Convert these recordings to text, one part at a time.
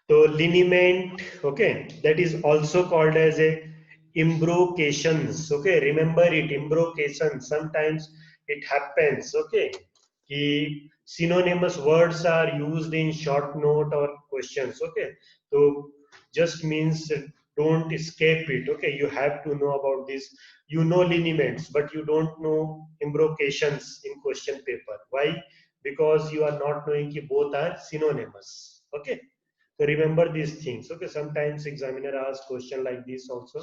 So liniment, okay, that is also called as a imbrocations. Okay, remember it, imbrocation. Sometimes it happens. Okay, कि synonymous words are used in short note or questions. Okay, so just means don't escape it. Okay, you have to know about this. You know liniments, but you don't know imbrocations in question paper. Why? Because you are not knowing कि both are synonymous. Okay. So remember these things. Okay, sometimes examiner asks question like this also.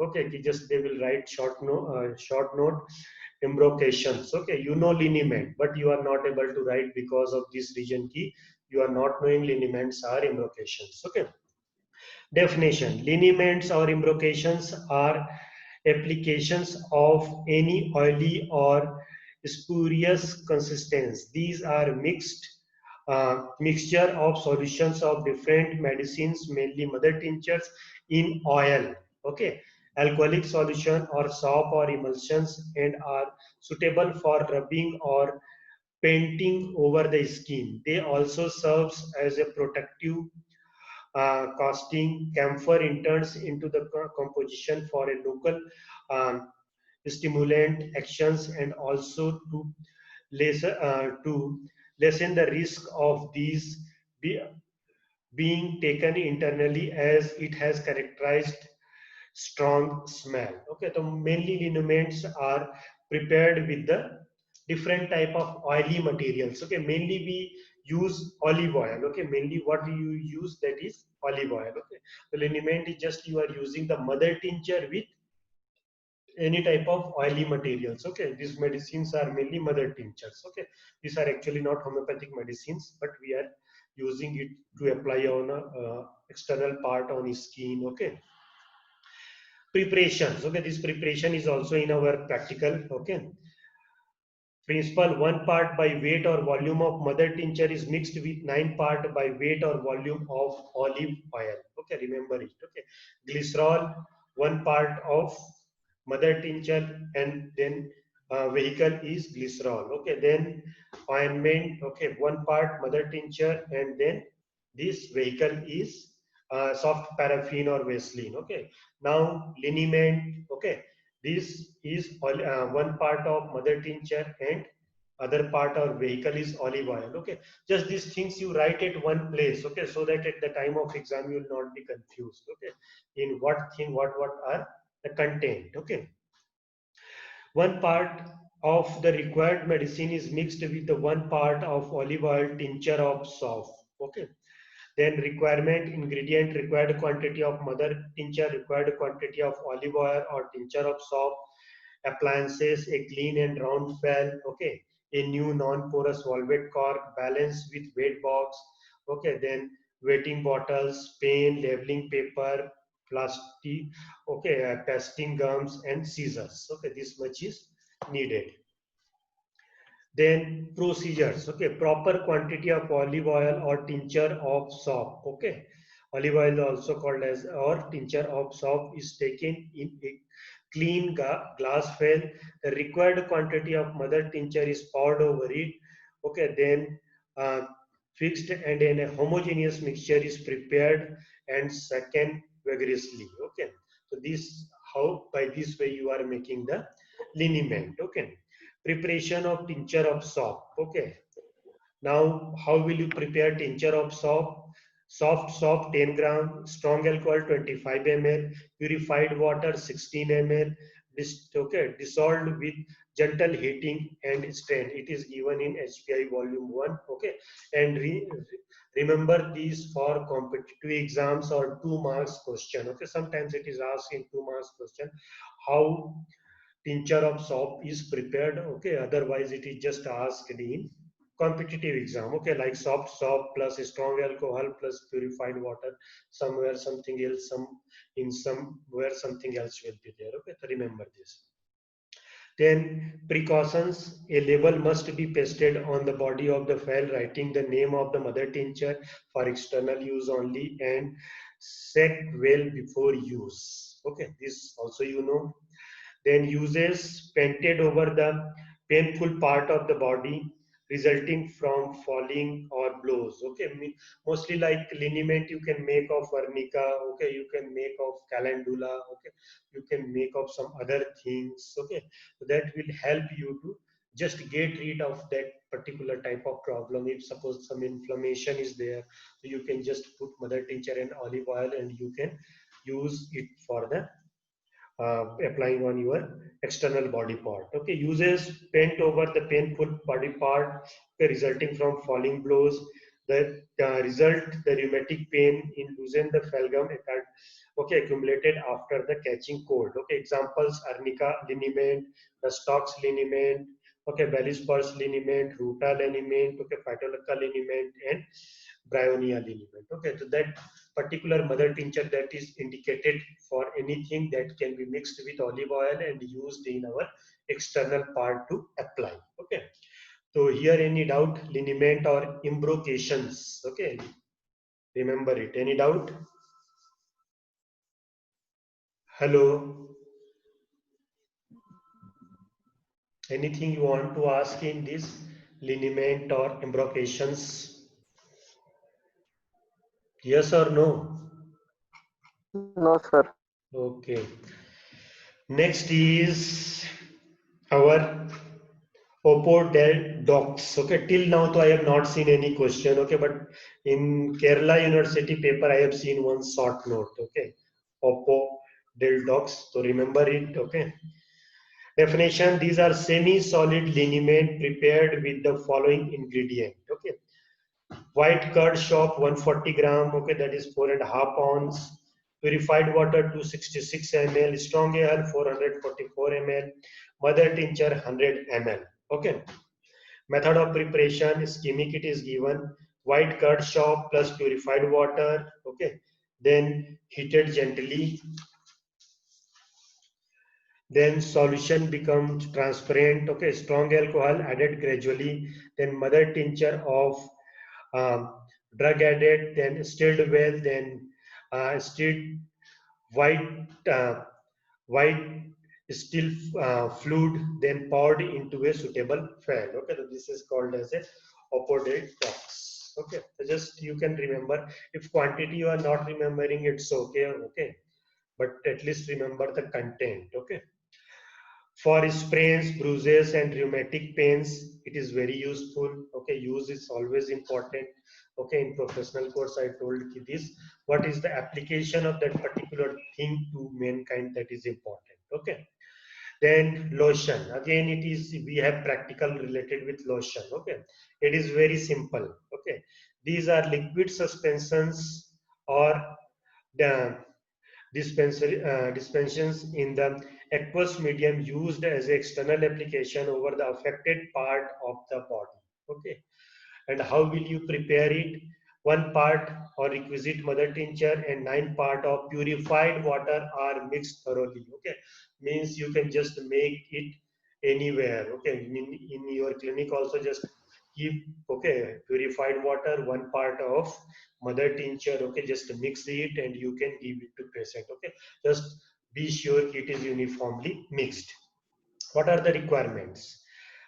Okay, just they will write short note embrocations. Okay, you know liniment, but you are not able to write because of this reason key. You are not knowing liniments are embrocations. Okay. Definition: liniments or embrocations are applications of any oily or spurious consistence. These are mixture of solutions of different medicines, mainly mother tinctures, in oil. Okay, alcoholic solution or soap or emulsions, and are suitable for rubbing or painting over the skin. They also serves as a protective casting. Camphor enters into the composition for a local um, stimulant actions and also to lessen the risk of these be, being taken internally as it has characterized strong smell. Okay, so mainly liniments are prepared with the different type of oily materials. Okay, mainly we use olive oil. Okay, mainly what you use, that is olive oil. Okay, the liniment is just you are using the mother tincture with any type of oily materials. Okay, these medicines are mainly mother tinctures. Okay, these are actually not homeopathic medicines, but we are using it to apply on a external part on skin. Okay, preparations. Okay, this preparation is also in our practical. Okay, principle: 1 part by weight or volume of mother tincture is mixed with 9 part by weight or volume of olive oil. Okay, remember it. Okay, glycerol, 1 part of mother tincture, and then vehicle is glycerol. Okay, then ointment. Okay, 1 part mother tincture, and then this vehicle is soft paraffin or vaseline. Okay, now liniment. Okay, this is 1 part of mother tincture, and other part or vehicle is olive oil. Okay, just these things you write at one place. Okay, so that at the time of exam you will not be confused. Okay, in what thing, what are the content. Okay, 1 part of the required medicine is mixed with the 1 part of olive oil tincture of soft. Okay, then requirement: ingredient, required quantity of mother tincture, required quantity of olive oil or tincture of soap. Appliances: a clean and round fell. Okay, a new non-porous velvet cork balanced with weight box. Okay, then wetting bottles, pen, labeling paper, plastic. Okay, pasting gums and scissors. Okay, this much is needed. Then procedures. Okay, proper quantity of olive oil or tincture of soap. Okay, olive oil also called as or tincture of soap is taken in a clean glass fell. The required quantity of mother tincture is poured over it. Okay, then uh, fixed and then a homogeneous mixture is prepared and second vigorously. Okay, so this how by this way you are making the liniment. Okay, preparation of tincture of soap. Okay, now how will you prepare tincture of soap? Soft soap 10 gram, strong alcohol 25 ml, purified water 16 ml. Okay, dissolved with gentle heating and strain. It is given in HPI volume 1. Okay, and remember these for competitive exams or 2 marks question. Okay, sometimes it is asked in 2 marks question how tincture of soap is prepared. Okay, otherwise it is just asked in competitive exam. Okay, like soft soap plus strong alcohol plus purified water. Somewhere something else, some in somewhere something else will be there. Okay, so remember this. Then precautions: a label must be pasted on the body of the file writing the name of the mother tincture for external use only, and check well before use. Okay, this also you know. Then uses: painted over the painful part of the body, resulting from falling or blows. Okay, mostly like liniment you can make of arnica. Okay, you can make of calendula. Okay, you can make of some other things. Okay, so that will help you to just get rid of that particular type of problem. If suppose some inflammation is there, so you can just put mother tincture and olive oil and you can use it for the applying on your external body part. Okay, uses paint over the painful body part, okay, resulting from falling blows. The result, the rheumatic pain in loosen the phalgum, okay, accumulated after the catching cold. Okay, examples: arnica liniment, the Stokes liniment, okay, Bellispers liniment, ruta liniment, okay, Phytolacca liniment, and bryonia liniment. Okay, so that particular mother tincture that is indicated for anything that can be mixed with olive oil and used in our external part to apply. Okay, so here any doubt? Liniment or embrocations. Okay, remember it. Any doubt? Hello. Anything you want to ask in this liniment or embrocations? Yes or no? No, sir. Okay. Next is our Opodeldocs. Okay, till now, though I have not seen any question. Okay, but in Kerala University paper, I have seen one short note. Okay, Opodeldocs. So remember it. Okay. Definition: these are semi-solid liniment prepared with the following ingredient. Okay, white curd shop 140 gram. Okay, that is 4.5 ounce. Purified water 266 ml. Strong ale 444 ml. Mother tincture 100 ml. Okay. Method of preparation: schemic it is given. White curd shop plus purified water. Okay. Then heated gently. Then solution becomes transparent. Okay, strong alcohol added gradually. Then mother tincture of um, drug added. Then stirred well. Then stirred white white still fluid. Then poured into a suitable fan. Okay, so this is called as a opodate tox. Okay, so just you can remember. If quantity you are not remembering, it's okay. Okay, but at least remember the content. Okay. For sprains, bruises, and rheumatic pains, it is very useful. Okay, use is always important. Okay, in professional course, I told you this. What is the application of that particular thing to mankind, that is important. Okay. Then lotion. Again, it is we have practical related with lotion. Okay, it is very simple. Okay, these are liquid suspensions or the dispensations in the aqueous medium used as external application over the affected part of the body. Okay, and how will you prepare it? One part or requisite mother tincture and 9 part of purified water are mixed thoroughly. Okay, means you can just make it anywhere. Okay, in your clinic also just keep, okay, purified water, 1 part of mother tincture. Okay, just mix it and you can give it to patient. Okay, just be sure it is uniformly mixed. What are the requirements?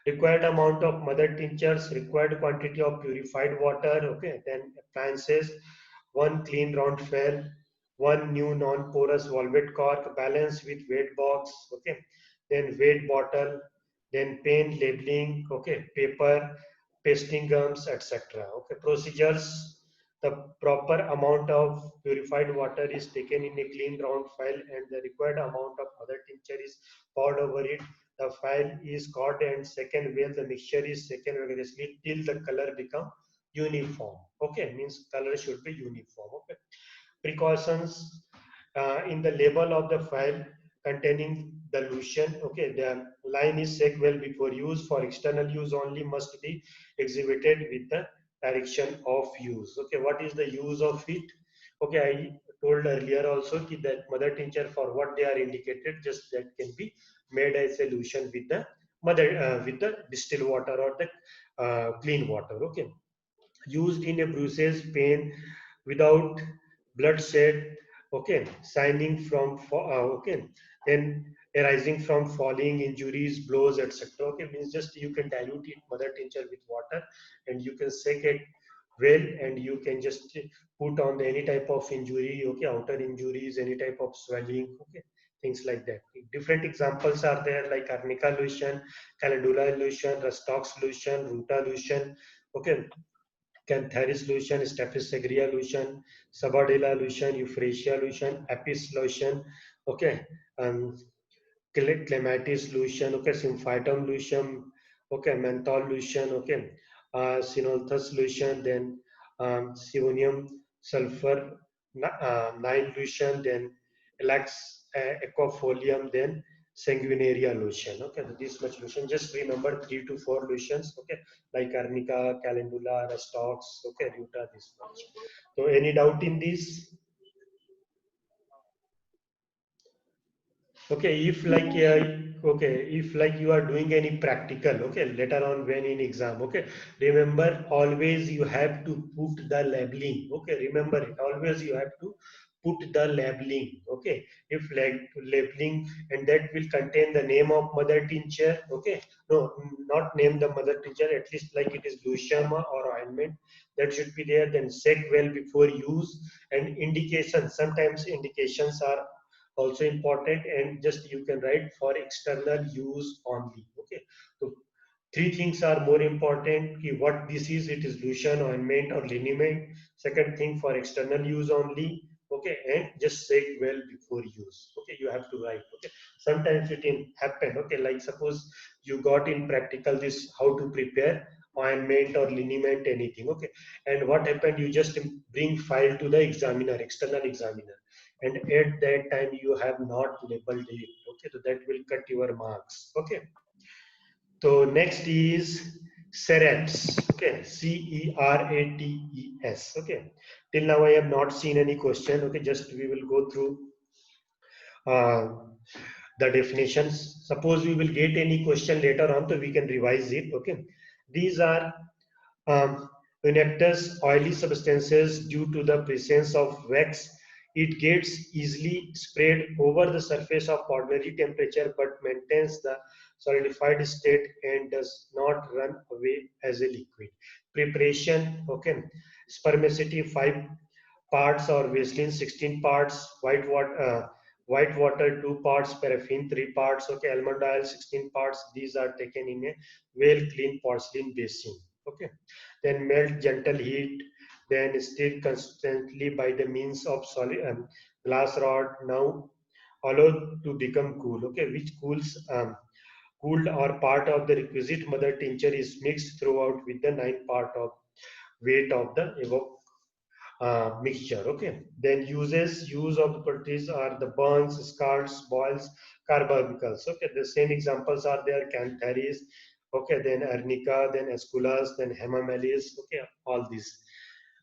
Required amount of mother tinctures, required quantity of purified water. Okay, then appliances: one clean round fell, one new non-porous valved cork balanced with weight box. Okay, then weight bottle, then paint labeling. Okay, paper, pasting gums, etc. Okay, procedures: the proper amount of purified water is taken in a clean round file and the required amount of mother tincture is poured over it. The file is caught and second well the mixture is shaken vigorously till the color become uniform. Okay, means color should be uniform. Okay, precautions: in the label of the file containing the lotion. Okay, the line is checked well before use. For external use only, must be exhibited with the direction of use. Okay, what is the use of it? Okay, I told earlier also that mother tincture, for what they are indicated, just that can be made as a solution with the with the distilled water or the clean water. Okay, used in a bruises, pain without bloodshed. Okay, signing from okay, then arising from falling, injuries, blows, etc. Okay, means just you can dilute it mother tincture with water and you can shake it well, and you can just put on any type of injury, okay, outer injuries, any type of swelling, okay, things like that. Different examples are there like arnica lotion, calendula lotion, rustox lotion, ruta lotion, okay, Cantharis lotion, Staphylos aureus lotion, Sabadella lotion, Euphrasia lotion, Apis lotion, okay, um, Clematis lotion, okay, Symphytum lotion, okay, Menthol lotion, okay, Sinolthus lotion, then Sevonium sulfur 9 lotion, then Elax equifolium, then Sanguinaria lotion. Okay, so this much lotion. Just remember 3 to 4 lotions. Okay, like Arnica, Calendula, Rustox, okay, Ruta, this much. So any doubt in this? Okay, if like okay, if like you are doing any practical, okay, later on when in exam, okay, remember always you have to put the labeling. Okay, remember it. Always you have to put the labeling. Okay, if like labeling and that will contain the name of mother tincture. Okay, no, not name the mother tincture. At least like it is lotion or ointment that should be there. Then check well before use and indications. Sometimes indications are also important, and just you can write for external use only. Okay, so three things are more important. What this is, it is lotion, ointment or liniment. Second thing, for external use only. Okay, and just check well before use. Okay, you have to write. Okay, sometimes it can happen. Okay, like suppose you got in practical this how to prepare ointment or liniment, anything. Okay, and what happened, you just bring file to the examiner, external examiner, and at that time you have not labeled it. Okay, so that will cut your marks. Okay, so next is Cerats. Okay, Cerates. Okay, till now I have not seen any question. Okay, just we will go through uh, the definitions. Suppose we will get any question later on, so we can revise it. Okay, these are injectors oily substances due to the presence of wax. It gets easily sprayed over the surface of ordinary temperature but maintains the solidified state and does not run away as a liquid. Preparation, okay. Spermaceti 5 parts or Vaseline 16 parts, white water 2 parts, paraffin 3 parts, okay, almond oil 16 parts. These are taken in a well clean porcelain basin. Okay, then melt gentle heat, then stir constantly by the means of solid glass rod. Now allowed to become cool. Okay, which cooled or part of the requisite mother tincture is mixed throughout with the 9 part of weight of the above mixture. Okay, then use of the properties are the burns, scars, boils, carbonicals. Okay, the same examples are there: cantharis, okay, then arnica, then esculus, then hemamelis. Okay, all these.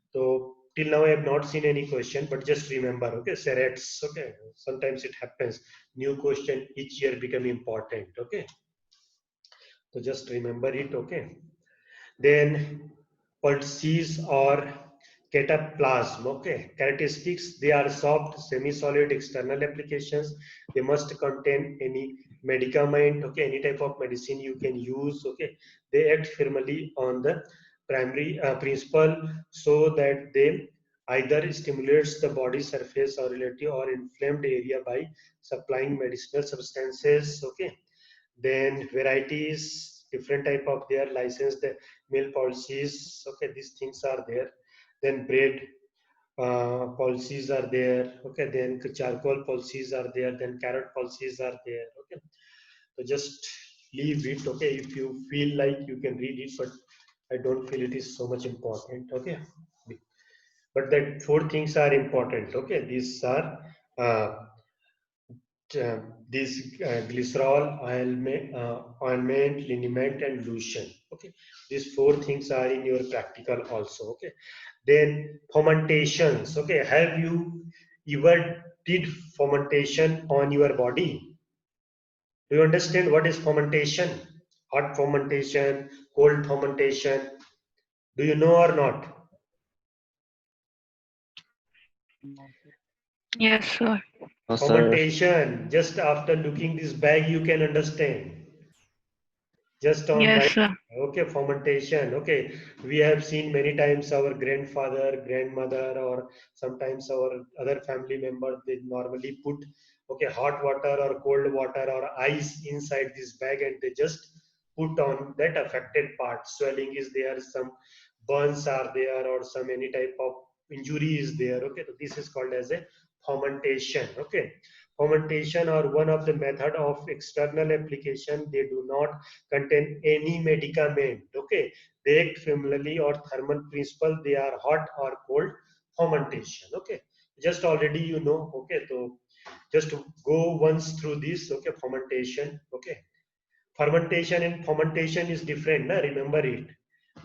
So till now I have not seen any question, but just remember, okay, serets. Okay, sometimes it happens, new question each year become important. Okay, so just remember it. Okay, then pulses or cataplasm. Okay, characteristics: they are soft, semi-solid external applications. They must contain any medicament. Okay, any type of medicine you can use. Okay, they act firmly on the primary principle so that they either stimulates the body surface or relative or inflamed area by supplying medicinal substances. Okay, then varieties, different type of their licensed meal policies. Okay, these things are there. Then bread policies are there. Okay, then charcoal policies are there. Then carrot policies are there. Okay, so just leave it. Okay, if you feel like you can read it, but I don't feel it is so much important. Okay, but that four things are important. Okay, these are uh, uh, these glycerol, ointment, liniment, and lotion. Okay, these four things are in your practical also. Okay, then fermentations. Okay, have you ever did fermentation on your body? Do you understand what is fermentation? Hot fermentation, cold fermentation. Do you know or not? No, sir. Yes, sir. No, sir. Fermentation, just after looking this bag, you can understand. Just on Yes, right. sir. Okay, fermentation. Okay, we have seen many times our grandfather, grandmother, or sometimes our other family member, they normally put okay hot water or cold water or ice inside this bag and they just put on that affected part. Swelling is there, some burns are there, or some any type of injury is there. Okay, so this is called as a fermentation. Okay, fermentation are one of the method of external application. They do not contain any medicament. Okay, they act similarly or thermal principle. They are hot or cold fermentation. Okay, just already you know. Okay, so just go once through this. Okay, fermentation. Okay, fermentation and fermentation is different. Na? Remember it.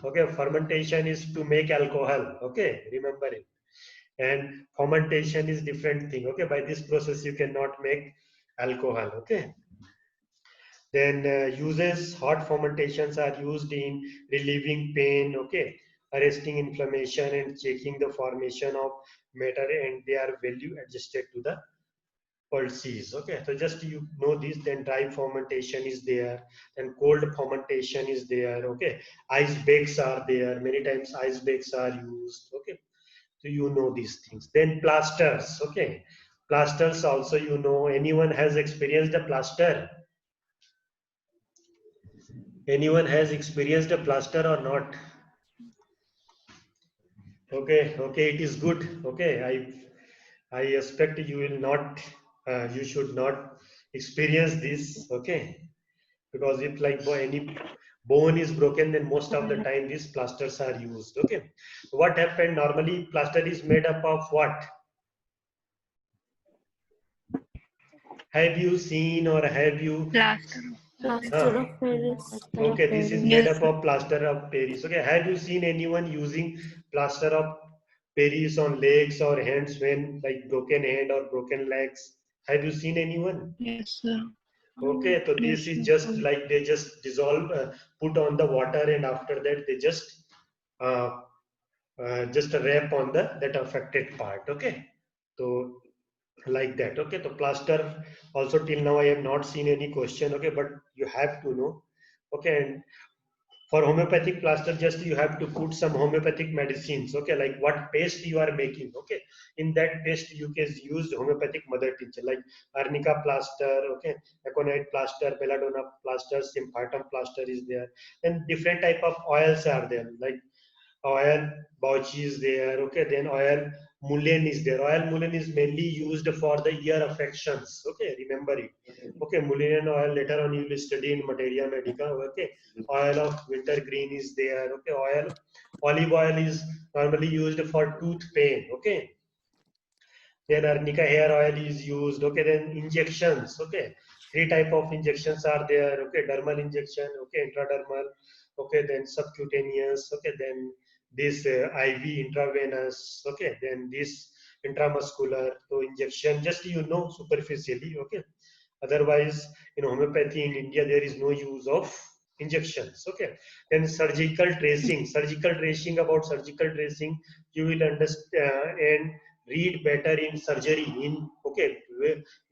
Okay, fermentation is to make alcohol. Okay, remember it. And fermentation is different thing. Okay, by this process you cannot make alcohol. Okay, then uses hot fermentations are used in relieving pain, okay, arresting inflammation and checking the formation of matter, and they are value adjusted to the pulses. Okay, so just you know this. Then dry fermentation is there, and cold fermentation is there. Okay, ice bakes are there. Many times ice bakes are used. Okay, so you know these things. Then plasters. Okay, plasters also you know. Anyone has experienced a plaster? Anyone has experienced a plaster or not? Okay, okay, it is good. Okay, I expect you will not, you should not experience this. Okay, because if like any bone is broken, then most of the time these plasters are used. Okay, what happened? Normally, plaster is made up of what? Have you seen or have you? Plaster. Huh? Plaster of Paris. Okay, this is made Yes, up sir. of plaster of Paris. Okay, have you seen anyone using plaster of Paris on legs or hands when like broken hand or broken legs? Have you seen anyone? Yes, sir. Okay, so Yes, this is sir. just like they just dissolve, put on the water, and after that they uh, just wrap on the that affected part. Okay, so like that. Okay, so plaster also till now I have not seen any question. Okay, but you have to know. Okay, and for homeopathic plaster, just you have to put some homeopathic medicines. Okay, like what paste you are making. Okay, in that paste you can use homeopathic mother tincture like arnica plaster. Okay, aconite plaster, belladonna plaster, symphytum plaster is there. And different type of oils are there like oil bauchi is there. Okay, then oil mullein is there. Oil mullein is mainly used for the ear affections. Okay, remember it. Okay, mullein oil later on you will study in materia medica. Okay, oil of wintergreen is there. Okay, olive oil is normally used for tooth pain. Okay, then arnica hair oil is used. Okay, then injections. Okay, three type of injections are there. Okay, dermal injection. Okay, intradermal. Okay, then subcutaneous. Okay, then this IV intravenous. Okay, then this intramuscular. So injection, just you know superficially. Okay, otherwise in homeopathy in India there is no use of injections. Okay, then surgical tracing. Surgical tracing, about surgical tracing you will understand and read better in surgery in okay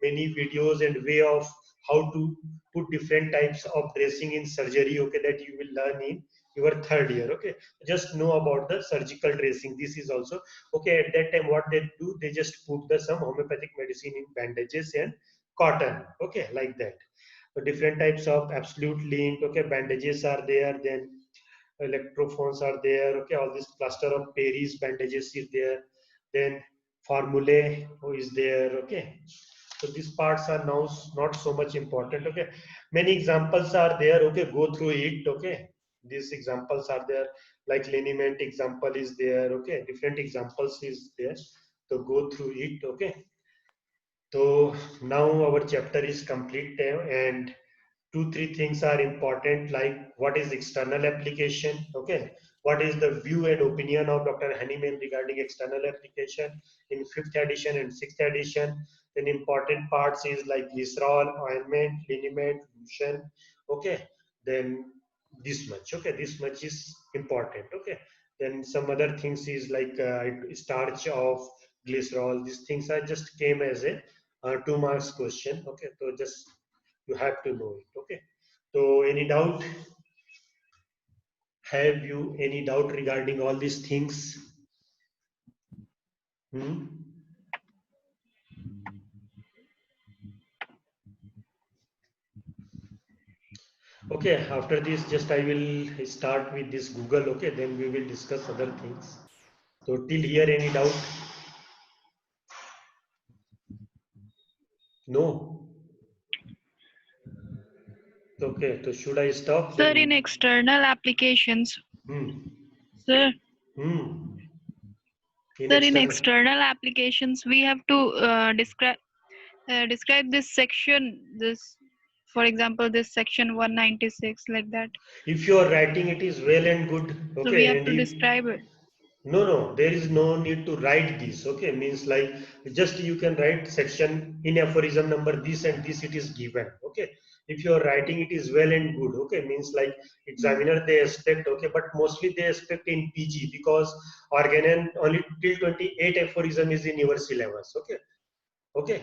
many videos and way of how to put different types of dressing in surgery. Okay, that you will learn in your third year. Okay, just know about the surgical dressing. This is also okay. At that time what they do, they just put the some homeopathic medicine in bandages and cotton. Okay, like that. So different types of absolute lint. Okay, bandages are there, then electrophones are there. Okay, all this plaster of Paris bandages is there, then formulae is there. Okay, so these parts are now not so much important. Okay, many examples are there. Okay, go through it. Okay, these examples are there, like liniment example is there. Okay, different examples is there, so go through it. Okay, so now our chapter is complete, and two three things are important, like what is external application. Okay, what is the view and opinion of Dr. Hahnemann regarding external application in fifth edition and sixth edition. Then important parts is like glycerol, ointment, liniment, lotion. Okay, then this much. Okay, this much is important. Okay, then some other things is like starch of glycerol. These things are just came as a 2 marks question. Okay, so just you have to know it. Okay, so any doubt? Have you any doubt regarding all these things? Okay, after this, just I will start with this Google. Okay, then we will discuss other things. So till here, any doubt? No. Okay, so should I stop? Sir, Then. in external applications, Hmm. sir, Hmm. sir, in external applications, we have to describe this section, this, for example, this section 196, like that. If you are writing, it is well and good. Okay, So we have and to if describe it. no, there is no need to write this. Okay, means like just you can write section in aphorism number this and this it is given. Okay, if you are writing it is well and good. Okay, means like examiner they expect. Okay, but mostly they expect in PG because organon only till 28 aphorism is in your syllabus. Okay,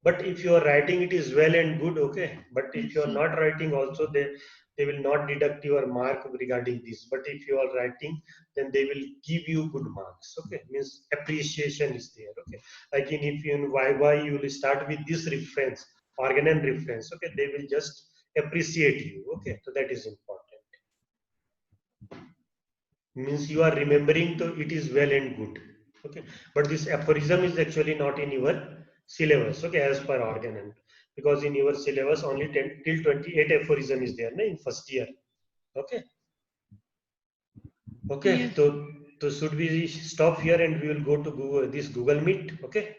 but if you are writing it is well and good. Okay, but if you are not writing also they will not deduct your mark regarding this, but if you are writing then they will give you good marks. Okay, means appreciation is there. Okay, like if you in YY you will start with this reference, organon reference. Okay, they will just appreciate you. Okay, so that is important, means you are remembering, so it is well and good. Okay, but this aphorism is actually not in your syllabus. Okay, as per organon, because in your syllabus only 10 till 28 aphorism is there, na, in first year. Okay. Okay, Yes. so should we stop here and we will go to Google, this Google Meet? Okay.